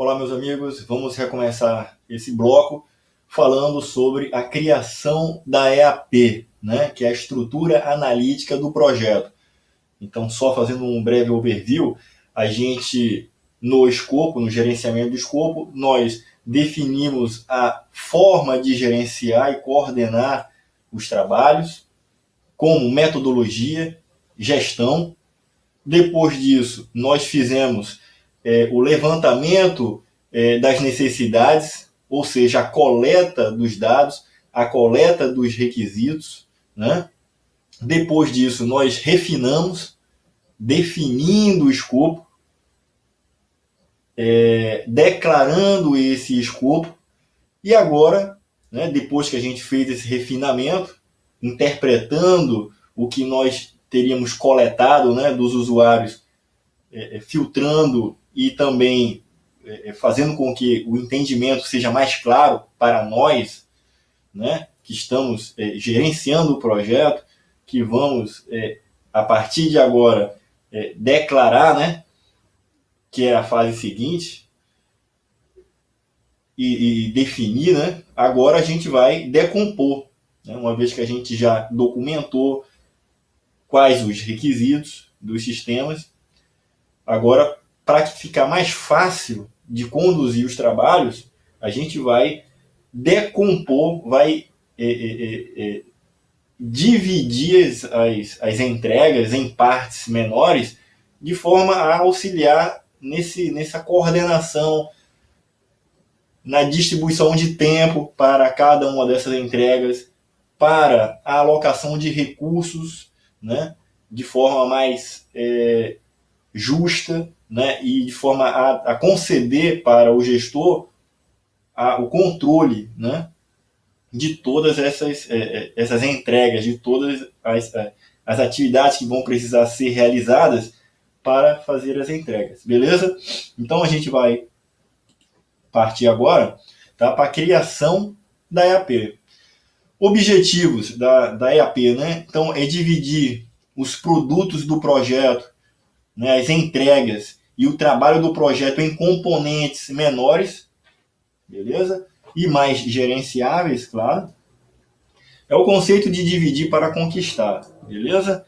Olá, meus amigos, vamos recomeçar esse bloco falando sobre a criação da EAP, né, que é a estrutura analítica do projeto. Então, só fazendo um breve overview, a gente, no escopo, no gerenciamento do escopo, nós definimos a forma de gerenciar e coordenar os trabalhos, como metodologia, gestão. Depois disso, nós fizemos o levantamento das necessidades, ou seja, a coleta dos dados, a coleta dos requisitos, né? Depois disso, nós refinamos, definindo o escopo, declarando esse escopo, e agora, né, depois que a gente fez esse refinamento, interpretando o que nós teríamos coletado, né, dos usuários, filtrando e também fazendo com que o entendimento seja mais claro para nós, né, que estamos gerenciando o projeto, que vamos, a partir de agora, declarar, né, que é a fase seguinte, e definir, né, agora a gente vai decompor, né, uma vez que a gente já documentou quais os requisitos dos sistemas, agora, para ficar mais fácil de conduzir os trabalhos, a gente vai decompor, vai dividir as entregas em partes menores, de forma a auxiliar nessa coordenação, na distribuição de tempo para cada uma dessas entregas, para a alocação de recursos, né, de forma mais justa, né, e de forma a conceder para o gestor o controle, né, de todas essas entregas, de todas as atividades que vão precisar ser realizadas para fazer as entregas, beleza? Então a gente vai partir agora, tá, para a criação da EAP. Objetivos da EAP, né? Então é dividir os produtos do projeto, né, as entregas e o trabalho do projeto em componentes menores, beleza? E mais gerenciáveis, claro. É o conceito de dividir para conquistar, beleza?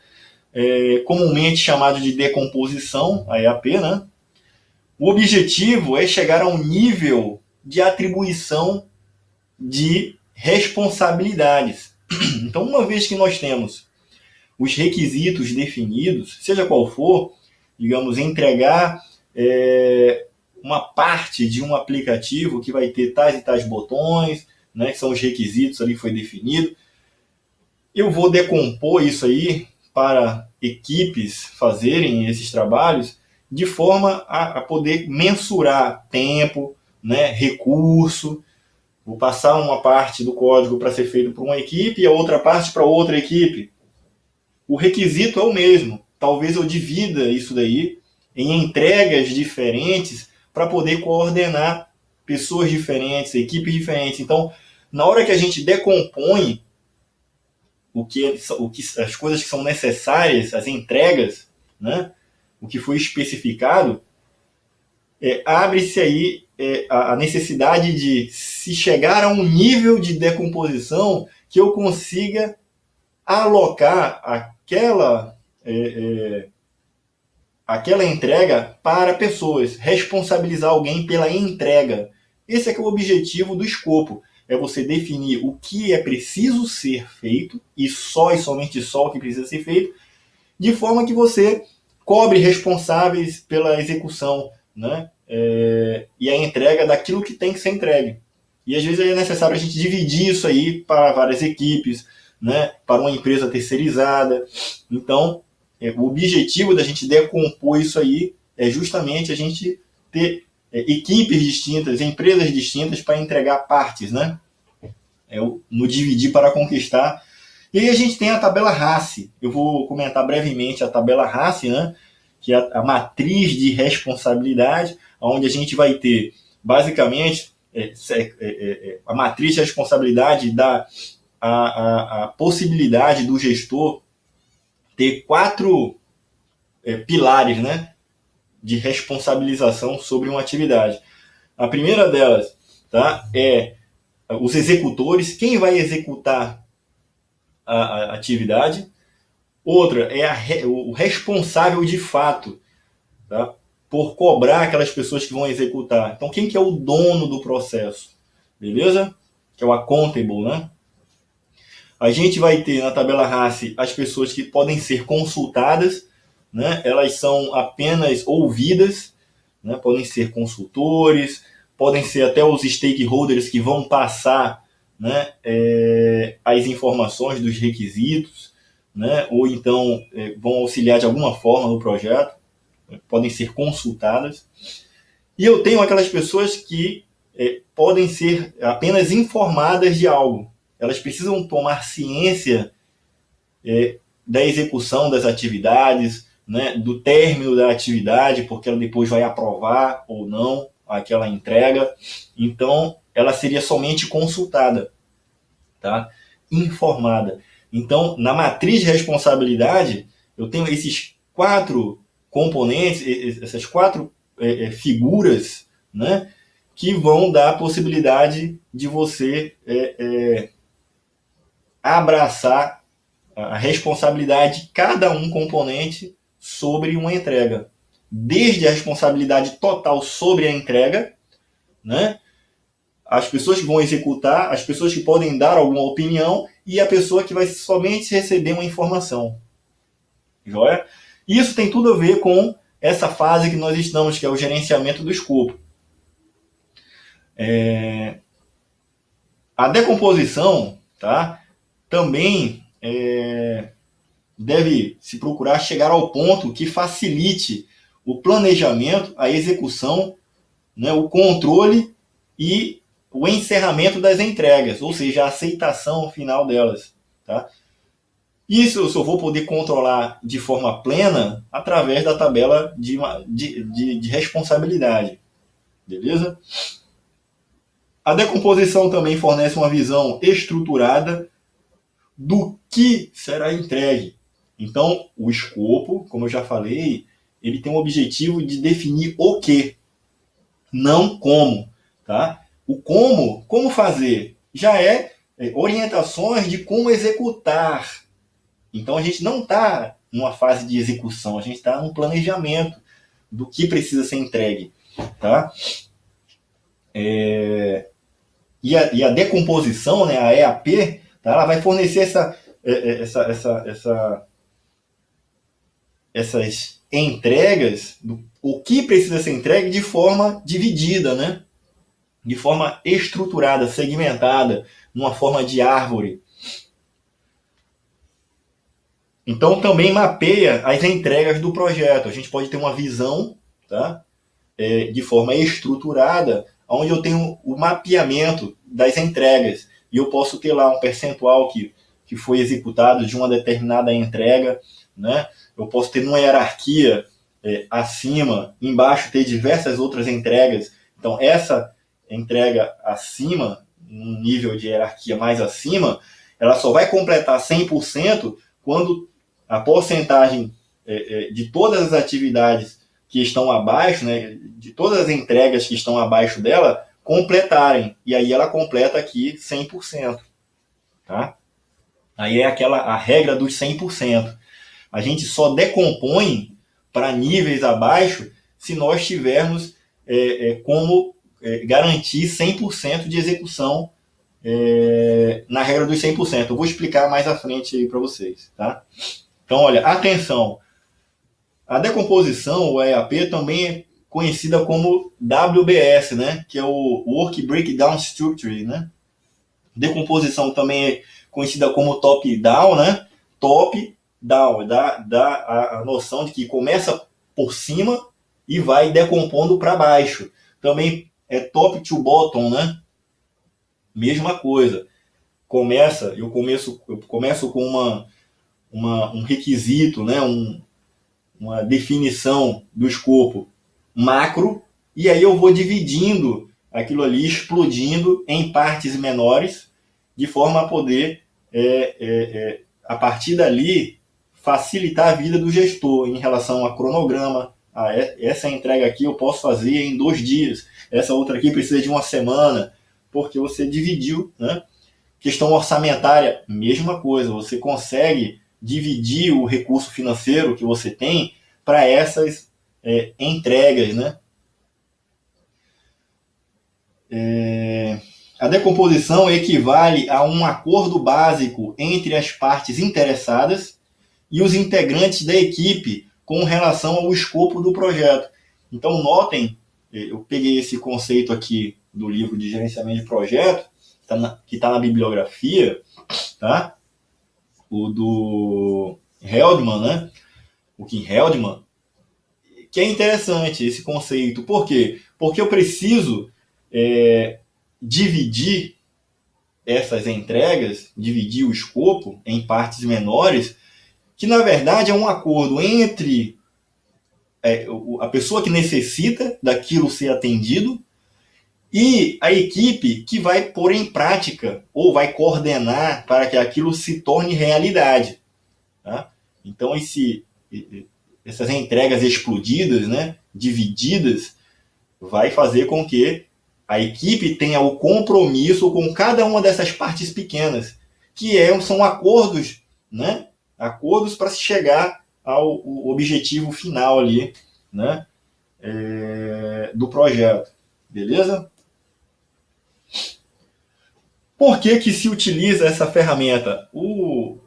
Comumente chamado de decomposição, a EAP, né? O objetivo é chegar a um nível de atribuição de responsabilidades. Então, uma vez que nós temos os requisitos definidos, seja qual for, digamos, entregar uma parte de um aplicativo que vai ter tais e tais botões, né, que são os requisitos ali que foi definido. Eu vou decompor isso aí para equipes fazerem esses trabalhos de forma a poder mensurar tempo, né, recurso. Vou passar uma parte do código para ser feito por uma equipe e a outra parte para outra equipe. O requisito é o mesmo. Talvez eu divida isso daí em entregas diferentes para poder coordenar pessoas diferentes, equipes diferentes. Então, na hora que a gente decompõe as coisas que são necessárias, as entregas, né, o que foi especificado, abre-se aí a necessidade de se chegar a um nível de decomposição que eu consiga alocar aquela entrega para pessoas, responsabilizar alguém pela entrega. Esse é que é o objetivo do escopo. É você definir o que é preciso ser feito, e somente só o que precisa ser feito, de forma que você cobre responsáveis pela execução, né? E a entrega daquilo que tem que ser entregue. E às vezes é necessário a gente dividir isso aí para várias equipes, né? Para uma empresa terceirizada. Então, o objetivo da gente decompor isso aí é justamente a gente ter equipes distintas, empresas distintas para entregar partes, né? No dividir para conquistar. E aí a gente tem a tabela RACE. Eu vou comentar brevemente a tabela RACE, né? Que é a matriz de responsabilidade, onde a gente vai ter, basicamente, a matriz de responsabilidade dá a possibilidade do gestor ter 4 pilares, né, de responsabilização sobre uma atividade. A primeira delas, tá, é os executores, quem vai executar a atividade. Outra é o responsável de fato, tá, por cobrar aquelas pessoas que vão executar. Então, quem que é o dono do processo? Beleza? Que é o accountable, né? A gente vai ter na tabela RACE as pessoas que podem ser consultadas, né? Elas são apenas ouvidas, né? Podem ser consultores, podem ser até os stakeholders que vão passar, né, as informações dos requisitos, né? Ou então vão auxiliar de alguma forma no projeto, podem ser consultadas. E eu tenho aquelas pessoas que podem ser apenas informadas de algo. Elas precisam tomar ciência da execução das atividades, né, do término da atividade, porque ela depois vai aprovar ou não aquela entrega. Então, ela seria somente consultada, tá? Informada. Então, na matriz de responsabilidade, eu tenho esses 4 componentes, essas 4 figuras, né, que vão dar a possibilidade de você abraçar a responsabilidade de cada um componente sobre uma entrega. Desde a responsabilidade total sobre a entrega, né, as pessoas que vão executar, as pessoas que podem dar alguma opinião e a pessoa que vai somente receber uma informação. Joia? Isso tem tudo a ver com essa fase que nós estamos, que é o gerenciamento do escopo. A decomposição, tá, também deve se procurar chegar ao ponto que facilite o planejamento, a execução, né, o controle e o encerramento das entregas, ou seja, a aceitação final delas. Tá? Isso eu só vou poder controlar de forma plena através da tabela de responsabilidade. Beleza? A decomposição também fornece uma visão estruturada do que será entregue. Então, o escopo, como eu já falei, ele tem o objetivo de definir o que, não como. Tá? O como fazer, já é orientações de como executar. Então, a gente não está numa fase de execução, a gente está num planejamento do que precisa ser entregue. Tá? E a decomposição, né, a EAP, tá, ela vai fornecer essas entregas, o que precisa ser entregue de forma dividida, né? De forma estruturada, segmentada, numa forma de árvore. Então também mapeia as entregas do projeto. A gente pode ter uma visão, tá, de forma estruturada, onde eu tenho o mapeamento das entregas. E eu posso ter lá um percentual que foi executado de uma determinada entrega, né? Eu posso ter uma hierarquia acima, embaixo ter diversas outras entregas. Então essa entrega acima, um nível de hierarquia mais acima, ela só vai completar 100% quando a porcentagem de todas as atividades que estão abaixo, né, de todas as entregas que estão abaixo dela, completarem. E aí ela completa aqui 100%. Tá? Aí é a regra dos 100%. A gente só decompõe para níveis abaixo se nós tivermos como garantir 100% de execução na regra dos 100%. Eu vou explicar mais à frente aí para vocês. Tá? Então, olha, atenção. A decomposição, o EAP, também é conhecida como WBS, né? Que é o Work Breakdown Structure, né? Decomposição também é conhecida como top-down, né? Top-down, dá a noção de que começa por cima e vai decompondo para baixo. Também é top to bottom, né? Mesma coisa. Eu começo com um requisito, né? Uma definição do escopo macro, e aí eu vou dividindo aquilo ali, explodindo em partes menores, de forma a poder, a partir dali, facilitar a vida do gestor em relação a cronograma, Essa entrega aqui eu posso fazer em 2 dias, essa outra aqui precisa de 1 semana, porque você dividiu, né? Questão orçamentária, mesma coisa, você consegue dividir o recurso financeiro que você tem para essas entregas, né? A decomposição equivale a um acordo básico entre as partes interessadas e os integrantes da equipe com relação ao escopo do projeto. Então, notem, eu peguei esse conceito aqui do livro de gerenciamento de projeto, que está na bibliografia, tá? O do Heldman, né? O Kim Heldman, que é interessante esse conceito. Por quê? Porque eu preciso dividir essas entregas, dividir o escopo em partes menores, que na verdade é um acordo entre a pessoa que necessita daquilo ser atendido e a equipe que vai pôr em prática ou vai coordenar para que aquilo se torne realidade. Tá? Então, essas entregas explodidas, né, divididas, vai fazer com que a equipe tenha o compromisso com cada uma dessas partes pequenas, que são acordos, né, acordos para se chegar ao objetivo final ali, né, do projeto. Beleza? Por que se utiliza essa ferramenta? O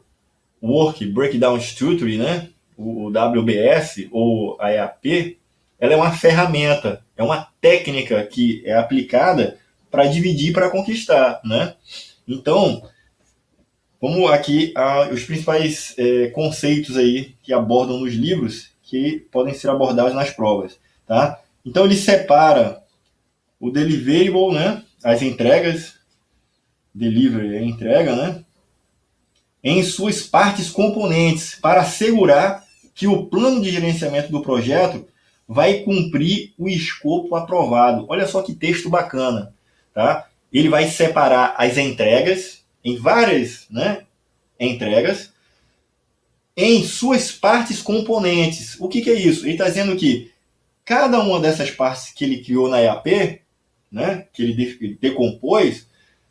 Work Breakdown Structure, né? O WBS ou a EAP, ela é uma ferramenta, é uma técnica que é aplicada para dividir para conquistar, né? Então, vamos aqui os principais conceitos aí que abordam nos livros que podem ser abordados nas provas, tá? Então ele separa o deliverable, né? As entregas, delivery é entrega, né? Em suas partes componentes, para assegurar que o plano de gerenciamento do projeto vai cumprir o escopo aprovado. Olha só que texto bacana, tá? Ele vai separar as entregas em várias, né, entregas em suas partes componentes. O que é isso? Ele está dizendo que cada uma dessas partes que ele criou na EAP, né, que ele decompôs,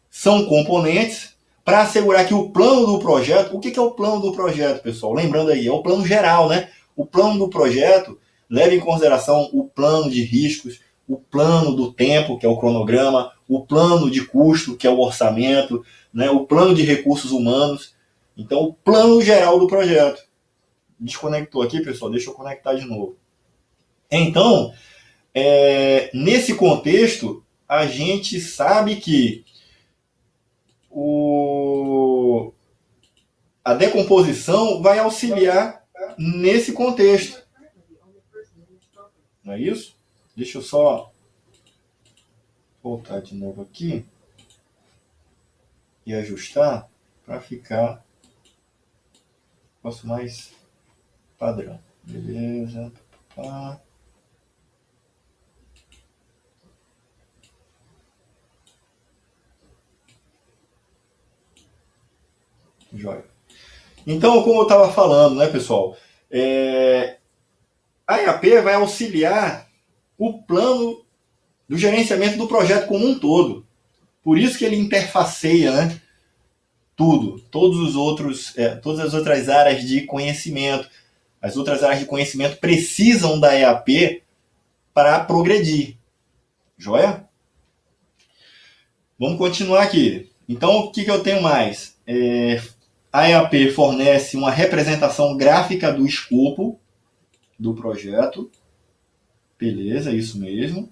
são componentes para assegurar que o plano do projeto... O que é o plano do projeto, pessoal? Lembrando aí, é o plano geral, né? O plano do projeto leva em consideração o plano de riscos, o plano do tempo, que é o cronograma, o plano de custo, que é o orçamento, né? O plano de recursos humanos. Então, o plano geral do projeto. Desconectou aqui, pessoal? Deixa eu conectar de novo. Então, nesse contexto, a gente sabe que a decomposição vai auxiliar nesse contexto. Não é isso? Deixa eu só voltar de novo aqui e ajustar para ficar mais padrão. Beleza. Joia. Então, como eu estava falando, né, pessoal, a EAP vai auxiliar o plano do gerenciamento do projeto como um todo. Por isso que ele interfaceia, né, todas as outras áreas de conhecimento. As outras áreas de conhecimento precisam da EAP para progredir. Joia? Vamos continuar aqui. Então, o que eu tenho mais? A EAP fornece uma representação gráfica do escopo do projeto. Beleza, isso mesmo.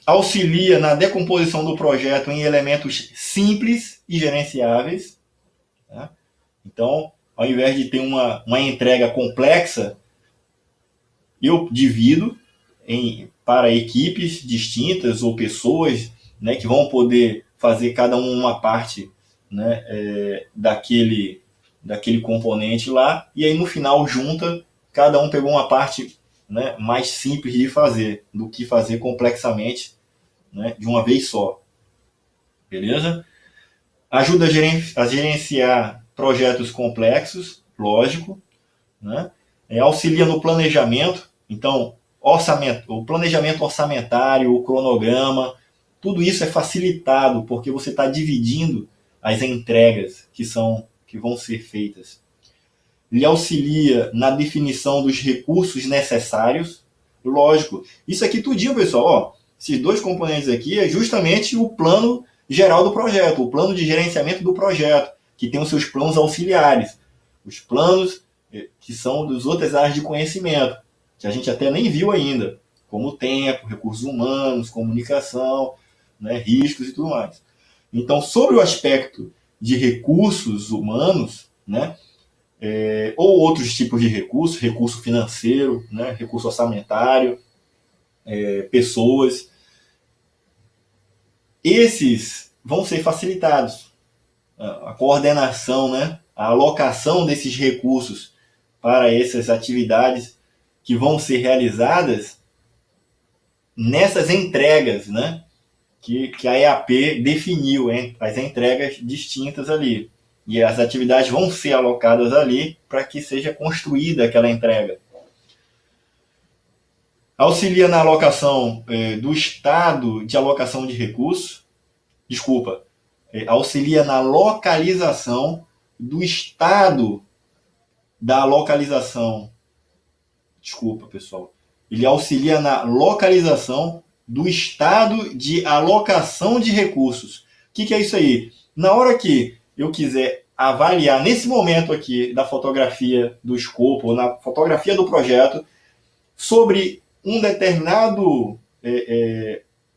Auxilia na decomposição do projeto em elementos simples e gerenciáveis. Tá? Então, ao invés de ter uma entrega complexa, eu divido para equipes distintas ou pessoas, né, que vão poder fazer cada uma parte, né, daquele componente lá, e aí no final junta, cada um pegou uma parte, né, mais simples de fazer, do que fazer complexamente, né, de uma vez só. Beleza? Ajuda a gerenciar projetos complexos, lógico, né? auxilia no planejamento, então o planejamento orçamentário, o cronograma, tudo isso é facilitado porque você está dividindo as entregas que vão ser feitas. Ele auxilia na definição dos recursos necessários. Lógico, isso aqui tudinho, pessoal, ó, esses dois componentes aqui é justamente o plano geral do projeto, o plano de gerenciamento do projeto, que tem os seus planos auxiliares, os planos que são das outras áreas de conhecimento, que a gente até nem viu ainda, como tempo, recursos humanos, comunicação, né, riscos e tudo mais. Então, sobre o aspecto de recursos humanos, né, ou outros tipos de recursos, recurso financeiro, né, recurso orçamentário, pessoas, esses vão ser facilitados. A coordenação, né, a alocação desses recursos para essas atividades que vão ser realizadas nessas entregas, né, que a EAP definiu, hein, as entregas distintas ali. E as atividades vão ser alocadas ali para que seja construída aquela entrega. Auxilia na alocação do estado de alocação de recursos. Desculpa. Auxilia na localização do estado da localização. Desculpa, pessoal. Ele auxilia na localização do estado de alocação de recursos. O que é isso aí? Na hora que eu quiser avaliar, nesse momento aqui da fotografia do escopo, ou na fotografia do projeto, sobre um determinado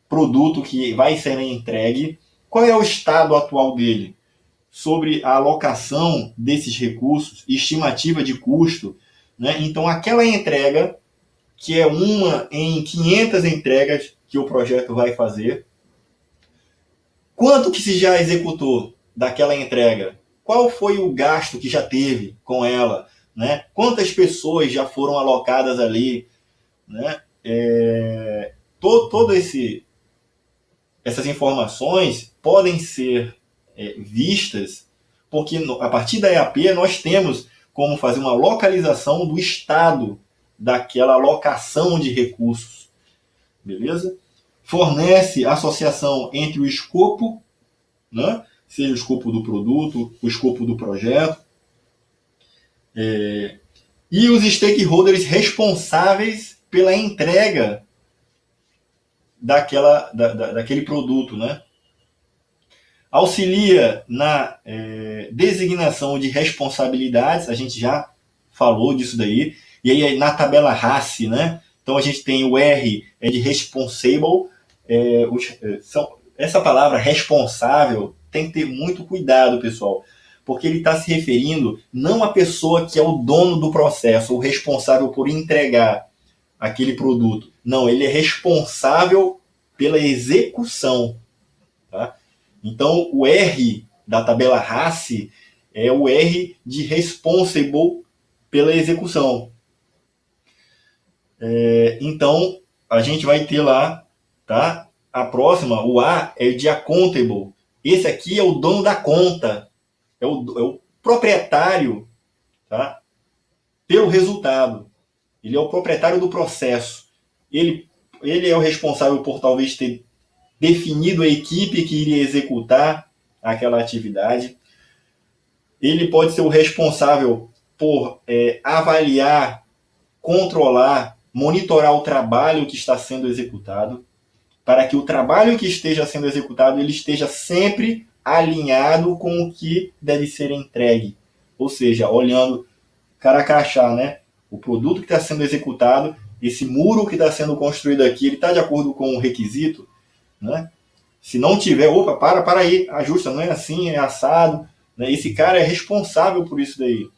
produto que vai ser entregue, qual é o estado atual dele? Sobre a alocação desses recursos, estimativa de custo, né? Então, aquela entrega, que é uma em 500 entregas que o projeto vai fazer, quanto que se já executou daquela entrega? Qual foi o gasto que já teve com ela? Né? Quantas pessoas já foram alocadas ali? Né? Essas informações podem ser vistas, porque a partir da EAP nós temos como fazer uma localização do estado daquela alocação de recursos. Beleza? Fornece associação entre o escopo, né? Seja o escopo do produto, o escopo do projeto, e os stakeholders responsáveis pela entrega daquele produto, né? Auxilia na designação de responsabilidades, a gente já falou disso daí, e aí na tabela RACI, né? Então a gente tem o R de responsible, essa palavra responsável tem que ter muito cuidado, pessoal, porque ele está se referindo não à pessoa que é o dono do processo, o responsável por entregar aquele produto. Não, ele é responsável pela execução. Tá? Então, o R da tabela RACI é o R de responsible pela execução. Então, a gente vai ter lá, tá? A próxima, o A, é de accountable. Esse aqui é o dono da conta, é o proprietário, tá? Pelo resultado. Ele é o proprietário do processo. Ele é o responsável por talvez ter definido a equipe que iria executar aquela atividade. Ele pode ser o responsável por avaliar, controlar, monitorar o trabalho que está sendo executado, para que o trabalho que esteja sendo executado ele esteja sempre alinhado com o que deve ser entregue. Ou seja, olhando cara a crachá, né? O produto que está sendo executado, esse muro que está sendo construído aqui, ele está de acordo com o requisito, né? Se não tiver, opa, para aí, ajusta, não é assim, é assado. Né? Esse cara é responsável por isso daí.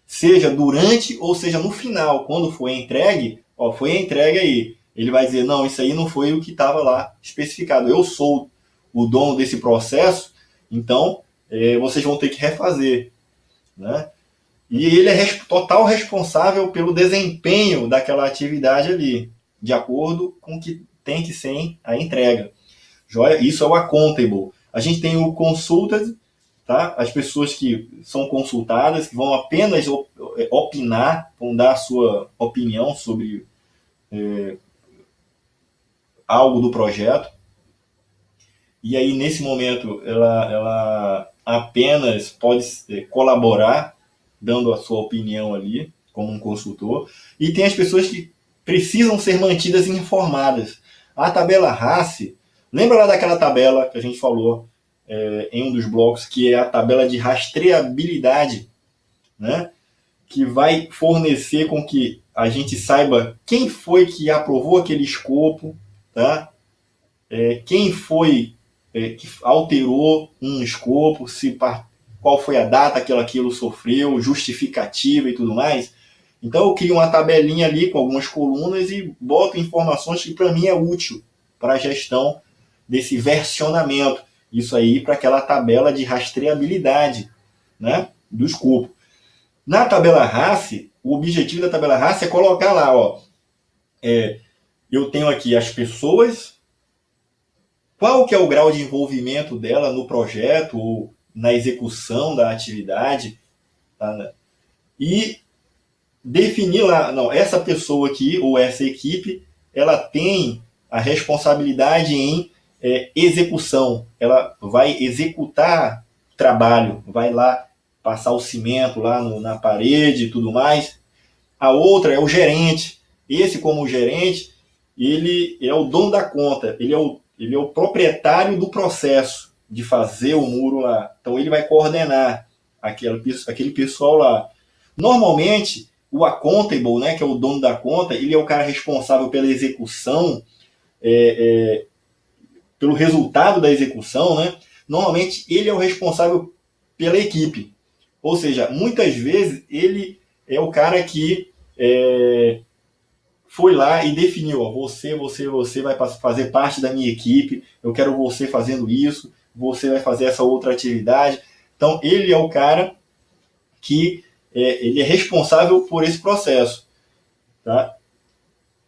Seja durante ou seja no final, quando for entregue, ó, foi entregue aí. Ele vai dizer, não, isso aí não foi o que estava lá especificado. Eu sou o dono desse processo, então vocês vão ter que refazer. Né? E ele é total responsável pelo desempenho daquela atividade ali, de acordo com o que tem que ser a entrega. Joia? Isso é o accountable. A gente tem o consultant, tá? As pessoas que são consultadas, que vão apenas opinar, vão dar a sua opinião sobre algo do projeto. E aí, nesse momento, ela apenas pode colaborar, dando a sua opinião ali, como um consultor. E tem as pessoas que precisam ser mantidas informadas. A tabela RACE, lembra lá daquela tabela que a gente falou em um dos blocos, que é a tabela de rastreabilidade, né? Que vai fornecer com que a gente saiba quem foi que aprovou aquele escopo, tá? Quem foi que alterou um escopo, qual foi a data que aquilo sofreu, justificativa e tudo mais. Então eu crio uma tabelinha ali com algumas colunas e boto informações que para mim é útil para a gestão desse versionamento. Isso aí para aquela tabela de rastreabilidade, né, do escopo. Na tabela RACE, o objetivo da tabela RACE é colocar lá, ó, eu tenho aqui as pessoas, qual que é o grau de envolvimento dela no projeto ou na execução da atividade, tá? E definir lá, não, essa pessoa aqui ou essa equipe, ela tem a responsabilidade em execução, ela vai executar trabalho, vai lá passar o cimento lá na parede e tudo mais. A outra é o gerente. Esse, como gerente, ele é o dono da conta, ele é o proprietário do processo de fazer o muro lá. Então ele vai coordenar aquele pessoal lá. Normalmente, o accountable, né, que é o dono da conta, ele é o cara responsável pela execução, pelo resultado da execução, né? Normalmente ele é o responsável pela equipe. Ou seja, muitas vezes ele é o cara que foi lá e definiu, ó, você vai fazer parte da minha equipe, eu quero você fazendo isso, você vai fazer essa outra atividade. Então ele é o cara que ele é responsável por esse processo, tá?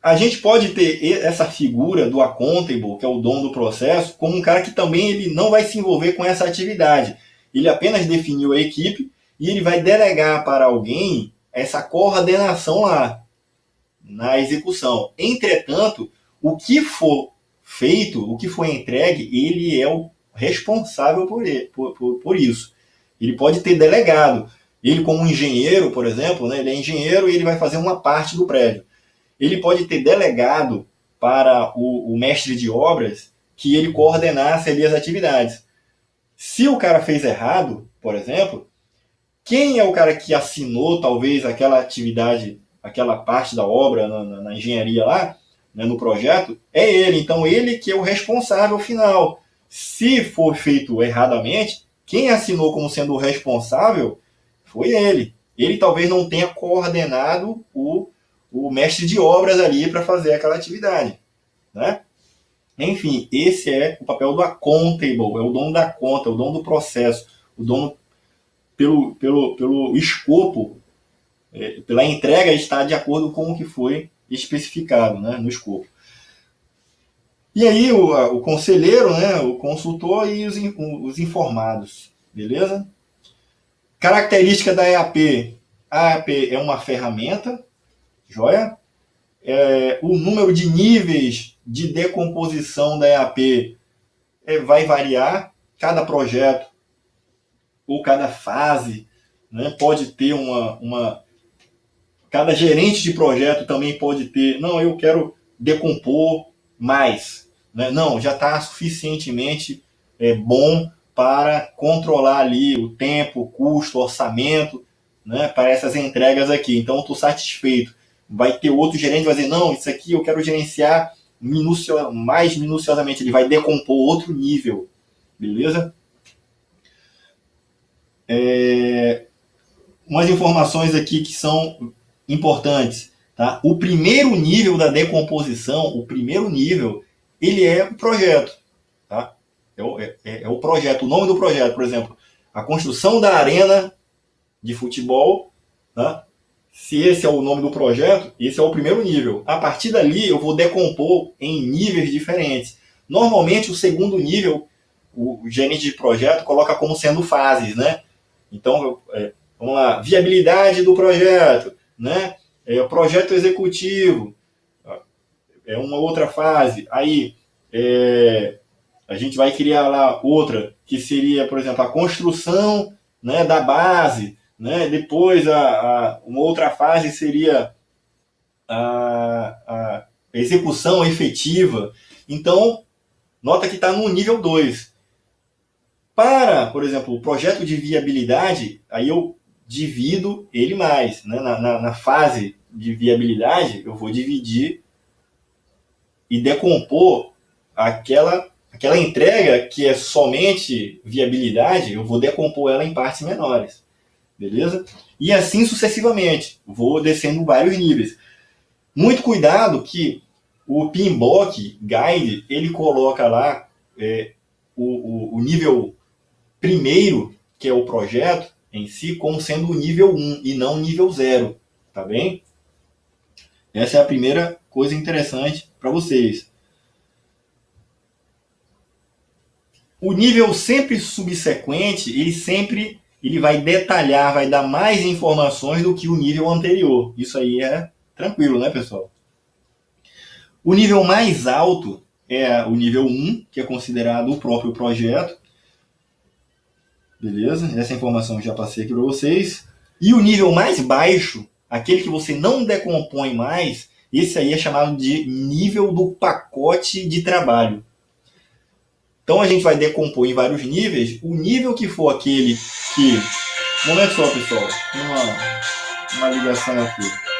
A gente pode ter essa figura do accountable, que é o dono do processo, como um cara que também ele não vai se envolver com essa atividade. Ele apenas definiu a equipe e ele vai delegar para alguém essa coordenação lá, na execução. Entretanto, o que for feito, o que for entregue, ele é o responsável por isso. Ele pode ter delegado. Ele, como engenheiro, por exemplo, né, ele é engenheiro e ele vai fazer uma parte do prédio. Ele pode ter delegado para o mestre de obras que ele coordenasse ali as atividades. Se o cara fez errado, por exemplo, quem é o cara que assinou talvez aquela atividade, aquela parte da obra na engenharia lá, né, no projeto, é ele. Então ele que é o responsável final. Se for feito erradamente, quem assinou como sendo o responsável foi ele. Ele talvez não tenha coordenado o mestre de obras ali para fazer aquela atividade, né? Enfim, esse é o papel do accountable, é o dono da conta, é o dono do processo, o dono pelo escopo, pela entrega está de acordo com o que foi especificado, né, no escopo. E aí o conselheiro, né, o consultor e os informados, beleza? Característica da EAP. A EAP é uma ferramenta, joia? O número de níveis de decomposição da EAP vai variar. Cada projeto ou cada fase, né, pode ter cada gerente de projeto também pode ter, não, eu quero decompor mais, né? Não, já está suficientemente bom para controlar ali o tempo, o custo, o orçamento, né, para essas entregas aqui. Então, estou satisfeito. Vai ter outro gerente que vai dizer, não, isso aqui eu quero gerenciar mais minuciosamente. Ele vai decompor outro nível, beleza? Umas informações aqui que são importantes, tá? O primeiro nível da decomposição, o primeiro nível, ele é o projeto, tá? É o projeto, o nome do projeto, por exemplo, a construção da arena de futebol, tá? Se esse é o nome do projeto, esse é o primeiro nível. A partir dali, eu vou decompor em níveis diferentes. Normalmente, o segundo nível o gerente de projeto coloca como sendo fases, né? Então, vamos lá, viabilidade do projeto, né? O projeto executivo, é uma outra fase. Aí, a gente vai criar lá outra, que seria, por exemplo, a construção, né, da base, né? Depois, uma outra fase seria a execução efetiva. Então, nota que está no nível 2. Para, por exemplo, o projeto de viabilidade, aí eu divido ele mais. Né? Na fase de viabilidade, eu vou dividir e decompor aquela entrega que é somente viabilidade, eu vou decompor ela em partes menores. Beleza? E assim sucessivamente. Vou descendo vários níveis. Muito cuidado que o PMBOK Guide, ele coloca lá o nível primeiro, que é o projeto em si, como sendo o nível 1 e não o nível 0. Tá bem? Essa é a primeira coisa interessante para vocês. O nível sempre subsequente, ele vai detalhar, vai dar mais informações do que o nível anterior. Isso aí é tranquilo, né, pessoal? O nível mais alto é o nível 1, que é considerado o próprio projeto. Beleza? Essa informação eu já passei aqui para vocês. E o nível mais baixo, aquele que você não decompõe mais, esse aí é chamado de nível do pacote de trabalho. Então a gente vai decompor em vários níveis. O nível que for aquele que... Um momento só, pessoal. Tem uma ligação aqui.